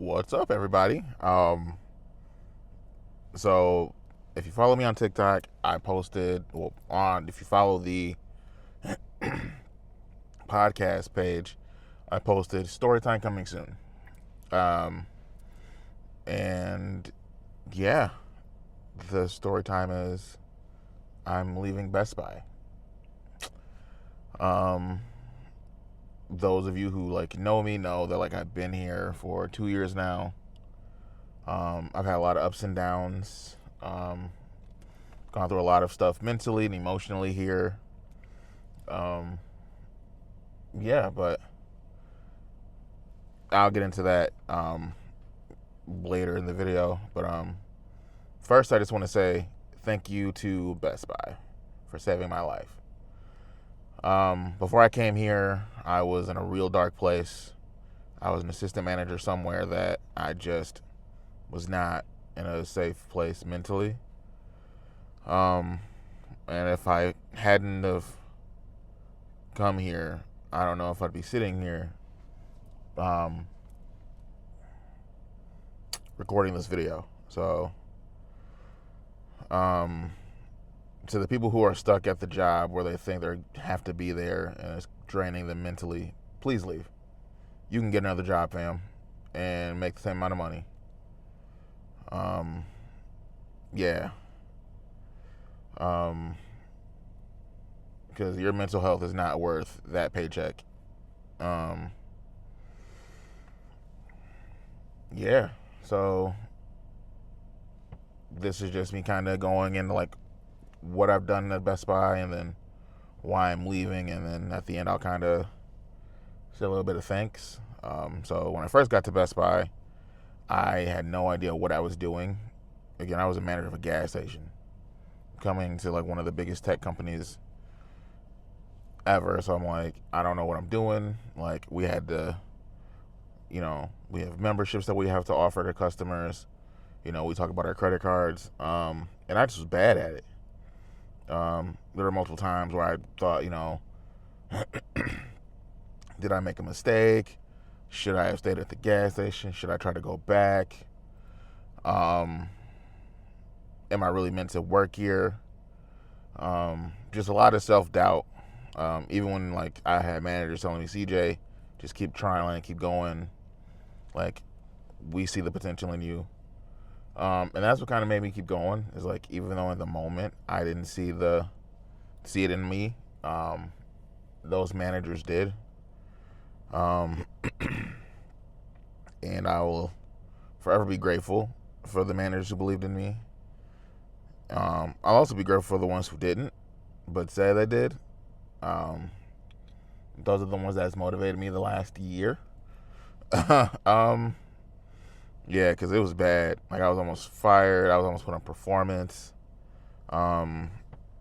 What's up, everybody? So if you follow me on TikTok, I posted if you follow the podcast page, I posted story time coming soon. Um, and yeah, the story time is I'm leaving Best Buy. Um, those of you who know me know that I've been here for 2 years now. I've had a lot of ups and downs. Gone through a lot of stuff mentally and emotionally here. Um, yeah, but I'll get into that later in the video. But first, I just want to say thank you to Best Buy for saving my life. Before I came here, I was in a real dark place. I was an assistant manager somewhere that I just was not in a safe place mentally. And if I hadn't have come here, I don't know if I'd be sitting here recording this video. So to the people who are stuck at the job where they think they have to be there and it's draining them mentally, please leave. You can get another job, fam, and make the same amount of money. Yeah. Because your mental health is not worth that paycheck. Yeah. So this is just me kind of going into what I've done at Best Buy and then why I'm leaving, and then at the end I'll kind of say a little bit of thanks. So when I first got to Best Buy, I had no idea what I was doing. Again, I was a manager of a gas station, coming to one of the biggest tech companies ever. So I'm I don't know what I'm doing. We had to, we have memberships that we have to offer to customers. We talk about our credit cards. And I just was bad at it. There were multiple times where I thought, did I make a mistake? Should I have stayed at the gas station? Should I try to go back? Am I really meant to work here? Just a lot of self-doubt. Even when I had managers telling me, CJ, just keep trying, keep going. We see the potential in you. And that's what kind of made me keep going. Is even though in the moment I didn't see it in me, those managers did. And I will forever be grateful for the managers who believed in me. I'll also be grateful for the ones who didn't, but say they did. Those are the ones that's motivated me the last year. Yeah, because it was bad. I was almost fired. I was almost put on performance. And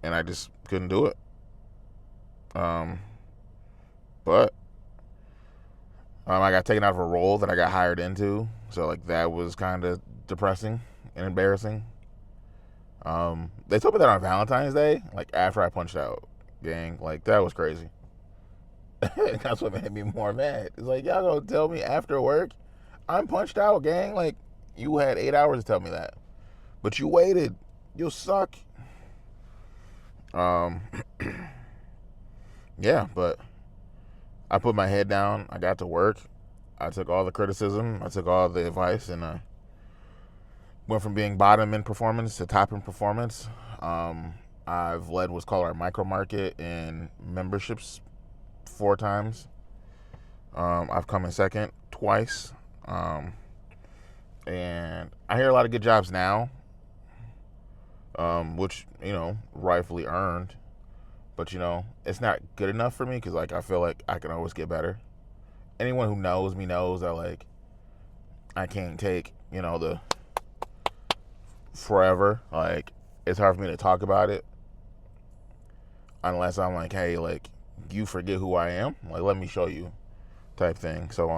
I just couldn't do it. But I got taken out of a role that I got hired into. So that was kind of depressing and embarrassing. They told me that on Valentine's Day, after I punched out, gang. That was crazy. That's what made me more mad. It's y'all gonna tell me after work I'm punched out, gang? You had 8 hours to tell me that, but you waited. You suck. Yeah, but I put my head down. I got to work. I took all the criticism. I took all the advice, and I went from being bottom in performance to top in performance. I've led what's called our micro market in memberships 4 times. I've come in second twice. And I hear a lot of good jobs now, which, rightfully earned. But, it's not good enough for me because, I feel like I can always get better. Anyone who knows me knows that, I can't take, the forever. It's hard for me to talk about it unless I'm hey, you forget who I am. Let me show you type thing. So,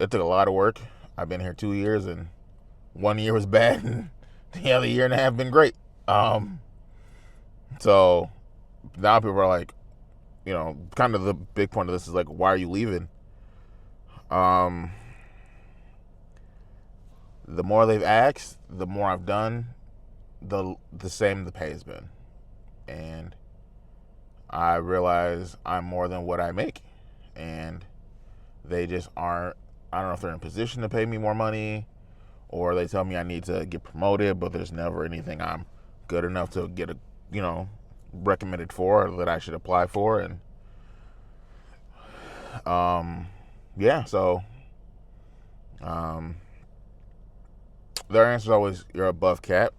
it took a lot of work. I've been here 2 years, and 1 year was bad, and the other year and a half been great. So now people are kind of the big point of this is why are you leaving? Um, the more they've asked, the more I've done, the same the pay has been. And I realize I'm more than what I make. And they just aren't, I don't know if they're in a position to pay me more money, or they tell me I need to get promoted, but there's never anything I'm good enough to get recommended for, or that I should apply for. And yeah, so their answer is always, you're above cap.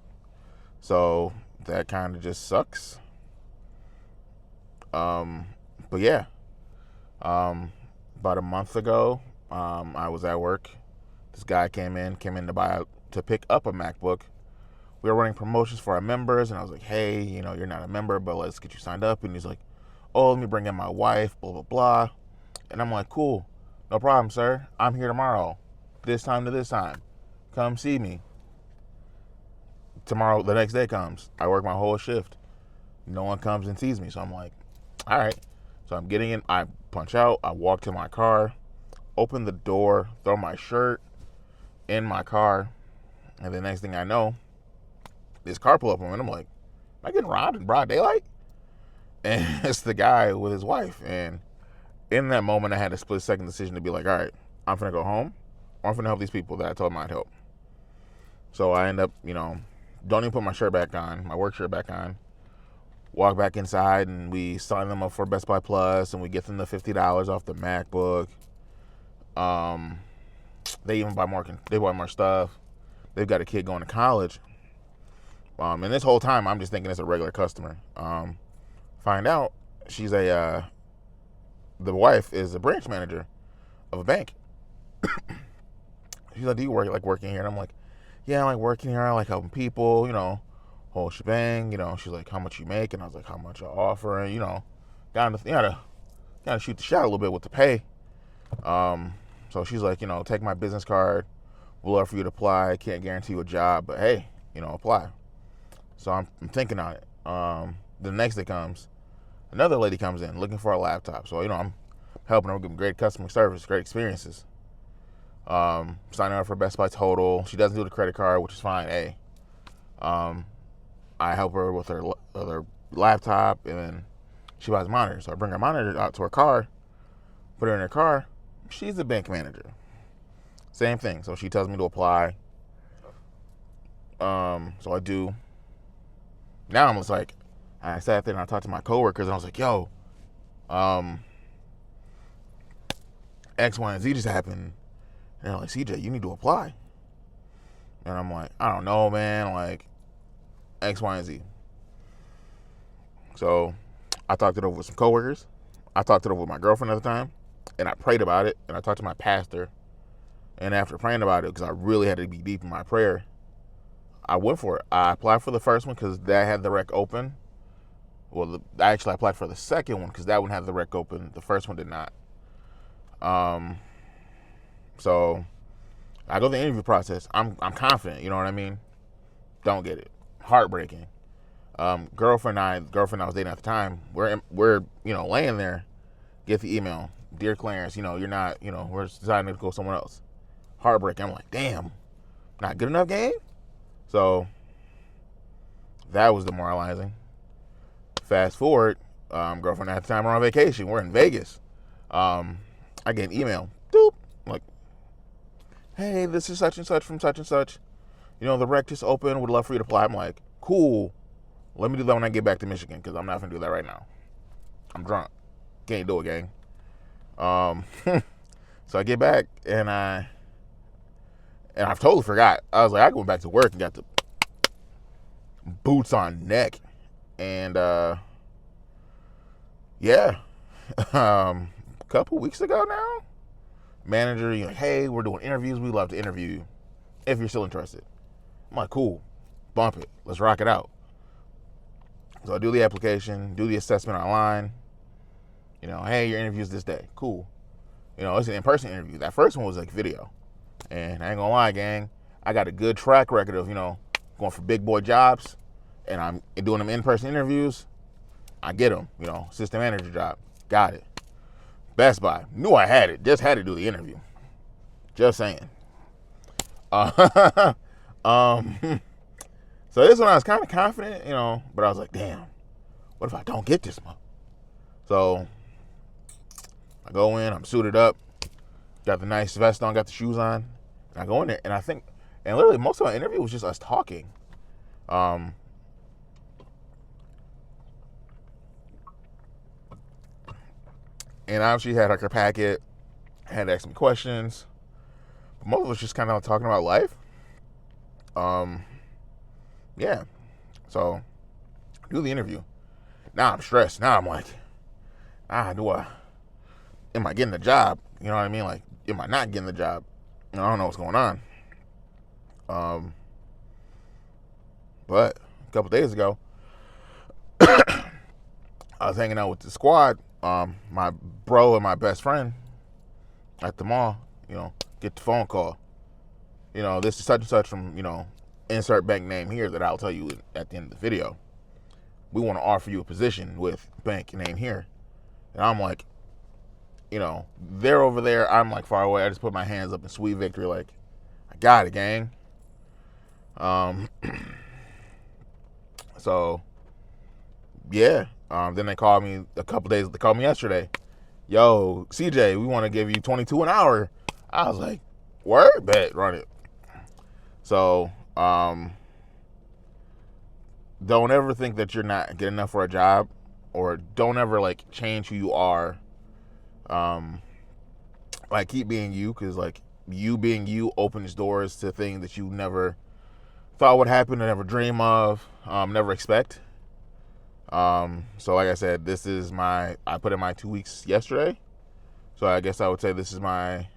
So that kind of just sucks. But yeah, about a month ago, I was at work. This guy came in to pick up a MacBook. We were running promotions for our members, and I was like, hey, you're not a member, but let's get you signed up. And he's like, oh, let me bring in my wife, blah, blah, blah. And I'm like, cool, no problem, sir. I'm here tomorrow, this time to this time. Come see me. Tomorrow, the next day comes. I work my whole shift. No one comes and sees me. So I'm like, all right. So I'm getting in. I punch out. I walk to my car, open the door, throw my shirt in my car. And the next thing I know, this car pull up on me. And I'm like, am I getting robbed in broad daylight? And it's the guy with his wife. And in that moment, I had a split-second decision to be like, all right, I'm finna go home, or I'm finna help these people that I told them I'd help. So I end up, don't even put my shirt back on, my work shirt back on, walk back inside, and we sign them up for Best Buy Plus, and we get them the $50 off the MacBook. They even buy more stuff. They've got a kid going to college. And this whole time, I'm just thinking it's a regular customer. Find out she's the wife is a branch manager of a bank. She's like, do you like working here? And I'm like, yeah, I like working here. I like helping people, whole shebang. She's like, how much you make? And I was like, how much I offer? And, gotta shoot the shot a little bit with the pay. So she's like, take my business card. We'll love for you to apply. Can't guarantee you a job, but hey, apply. So I'm thinking on it. The next day comes, another lady comes in looking for a laptop. So, I'm helping her with great customer service, great experiences. Signing her up for Best Buy Total. She doesn't do the credit card, which is fine. Hey, I help her with her laptop, and then she buys a monitor. So I bring her monitor out to her car, put her in her car. She's the bank manager. Same thing. So she tells me to apply. So I do. Now I'm just like, I sat there and I talked to my coworkers, and I was like, yo, X, Y, and Z just happened. And they're like, CJ, you need to apply. And I'm like, I don't know, man. Like, X, Y, and Z. So I talked it over with some coworkers. I talked it over with my girlfriend at the time. And I prayed about it. And I talked to my pastor. And after praying about it, because I really had to be deep in my prayer, I went for it. I applied for the first one because that had the rec open. Well, I actually applied for the second one because that one had the rec open. The first one did not. So I go through the interview process. I'm confident. You know what I mean? Don't get it. Heartbreaking. Girlfriend I was dating at the time, we're laying there, get the email. Dear Clarence, you're not, we're deciding to go somewhere else. Heartbreaking. I'm like, damn, not good enough game? So that was demoralizing. Fast forward, girlfriend at the time, we're on vacation. We're in Vegas. I get an email. Doop. I'm like, hey, this is such and such from such and such. The rec just opened. Would love for you to apply. I'm like, cool. Let me do that when I get back to Michigan, because I'm not going to do that right now. I'm drunk. Can't do it, gang. So I get back, and I've totally forgot. I was like, I went back to work and got the boots on neck. And, yeah. A couple weeks ago now, manager, like, hey, we're doing interviews. We'd love to interview you if you're still interested. I'm like, cool. Bump it. Let's rock it out. So I do the application, do the assessment online. Hey, your interview's this day. Cool. It's an in-person interview. That first one was like video. And I ain't gonna lie, gang, I got a good track record of, going for big boy jobs, and I'm doing them in-person interviews. I get them, assistant manager job. Got it. Best Buy. Knew I had it. Just had to do the interview. Just saying. So this one I was kind of confident, but I was like, damn, what if I don't get this month? So I go in, I'm suited up, got the nice vest on, got the shoes on, and I go in there, and I think, and literally most of my interview was just us talking. And obviously had like her packet, had to ask me questions. But most of it was just kind of talking about life. Yeah. So do the interview. Now I'm stressed. Now I'm like, am I getting the job? You know what I mean? Like, am I not getting the job? I don't know what's going on. But a couple days ago, I was hanging out with the squad. My bro and my best friend at the mall, get the phone call. This is such and such from, insert bank name here that I'll tell you at the end of the video. We want to offer you a position with bank name here. And I'm like, they're over there. I'm like far away. I just put my hands up in sweet victory. Like, I got it, gang. So, yeah. Then they called me a couple days. They called me yesterday. Yo, CJ, we want to give you $22 an hour. I was like, word? Bet, run it. So, don't ever think that you're not good enough for a job, or don't ever like change who you are. Like, keep being you, because like you being you opens doors to things that you never thought would happen, or never dream of, never expect. So like I said, I put in my 2 weeks yesterday. So I guess I would say this is my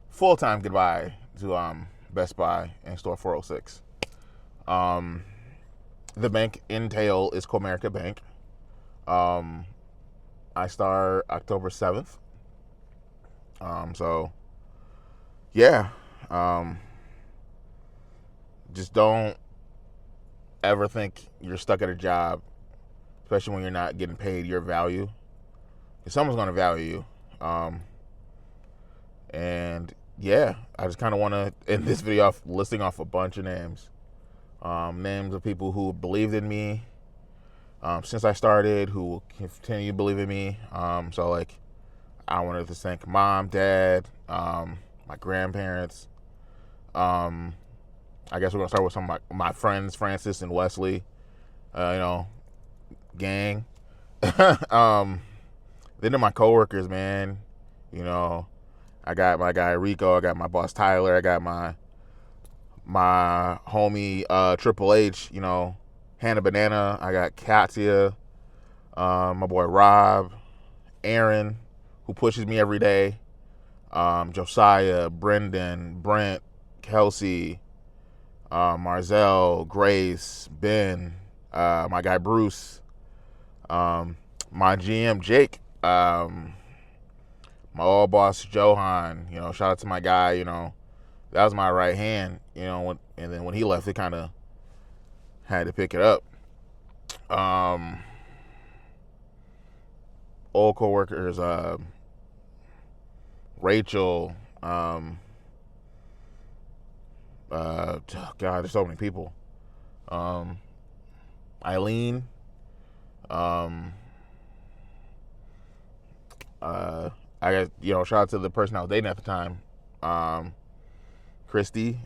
full-time goodbye to Best Buy and Store 406. The bank entail is Comerica Bank. I start October 7th. So yeah. Just don't ever think you're stuck at a job, especially when you're not getting paid your value. Because someone's going to value you. And yeah, I just kind of want to end this video off listing off a bunch of names. Names of people who believed in me since I started, who will continue to believe in me. So like, I wanted to thank mom, dad, my grandparents. I guess we're going to start with some of my friends, Francis and Wesley, gang. Then my coworkers, man. I got my guy Rico, I got my boss Tyler, I got my homie Triple H, Hannah Banana, I got Katya, my boy Rob, Aaron, who pushes me every day, Josiah, Brendan, Brent, Kelsey, Marzell, Grace, Ben, my guy Bruce, my GM Jake, my old boss Johan, shout out to my guy, that was my right hand, and then when he left, it kind of had to pick it up. Old coworkers, Rachel, God, there's so many people. Eileen, I got, shout out to the person I was dating at the time, Christy.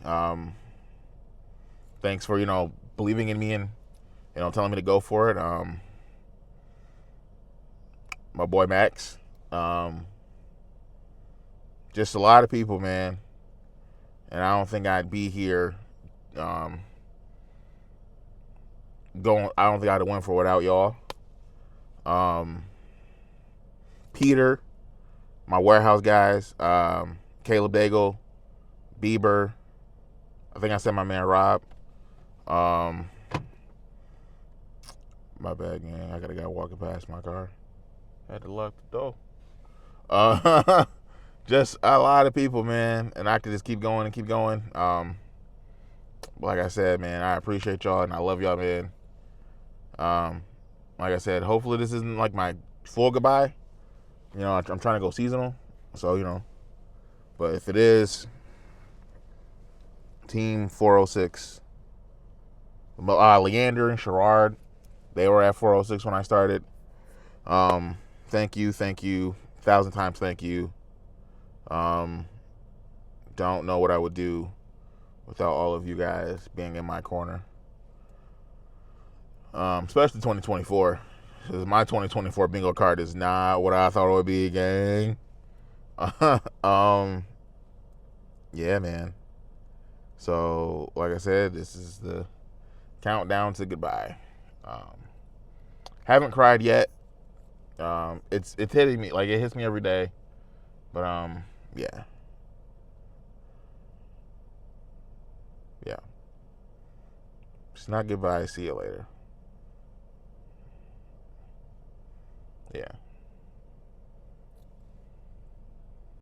Thanks for, believing in me and, telling me to go for it. My boy Max. Just a lot of people, man. And I don't think I'd be here I don't think I'd have went for it without y'all. Peter, my warehouse guys, Caleb Daigle, Bieber. I think I said my man Rob. My bad, gang. I got a guy walking past my car. Had to lock the door. Just a lot of people, man. And I could just keep going and keep going. Like I said, man, I appreciate y'all and I love y'all, man. Like I said, hopefully this isn't like my full goodbye. I'm trying to go seasonal. So, But if it is, Team 406, Leander and Sherrod, they were at 406 when I started. Thank you, 1,000 times thank you. Don't know what I would do without all of you guys being in my corner. Especially 2024. Because my 2024 bingo card is not what I thought it would be, gang. Yeah, man. So, like I said, this is the countdown to goodbye. Haven't cried yet. It's hitting me, like it hits me every day. But yeah. It's not goodbye. See you later. Yeah.